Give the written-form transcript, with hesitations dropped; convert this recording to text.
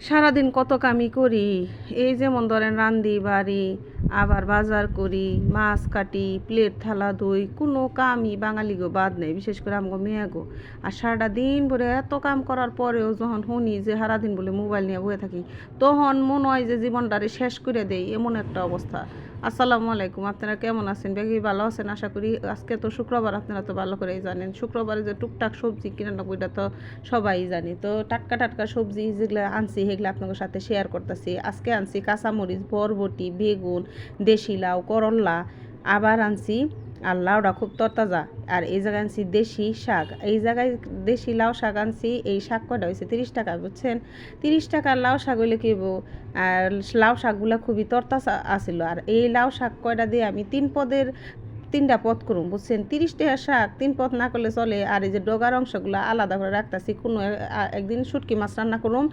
সারাদিন কত কামই করি। এই যেমন ধরেন রান্ধি বাড়ি, আবার বাজার করি, মাছ কাটি, প্লেট থালা ধুই, কোনো কামই বাঙালিগো বাদ নেই, বিশেষ করে আমগো মেয়েগো। আর সারাটা দিন ভরে এত কাম করার পরেও যখন শুনি যে সারাদিন বলে মোবাইল নিয়ে বসে থাকি, তখন মনে হয় যে জীবনটারে শেষ করে দেই, এমন একটা অবস্থা। আসসালামু আলাইকুম, আপনারা কেমন আছেন? বেশি ভালো আছেন আশা করি। আজকে তো শুক্রবার, আপনারা তো ভালো করেই জানেন শুক্রবারে যে টুকটাক সবজি কিনে নেবো, এটা তো সবাই জানি। তো টাটকা টাটকা সবজি যেগুলো আনছি সেগুলো আপনাদের সাথে শেয়ার করতেছি। আজকে আনছি কাঁচামরিচ, বরবটি, বেগুন, দেশি লাউ, করল্লা, আবার আনছি আর লাউটা খুব তরতাজা। আর এই জায়গায় আনছি দেশি শাক। এই জায়গায় দেশি লাউ শাক আনছি। এই শাক কয়টা হয়েছে 30 টাকা, বুঝছেন? 30 টাকার লাউ শাক হইলে কি হইব? আর লাউ শাকগুলো খুবই তরতাজা আছিল। আর এই লাউ শাক কয়টা দিয়ে আমি 3টা পদ করুম, বুঝছেন? 30 টাকার শাক 3 পদ না করলে চলে। আর এই যে ডগার অংশগুলো আলাদা করে রাখতেছি, কোনো একদিন শুটকি মাছ রান্না করুম।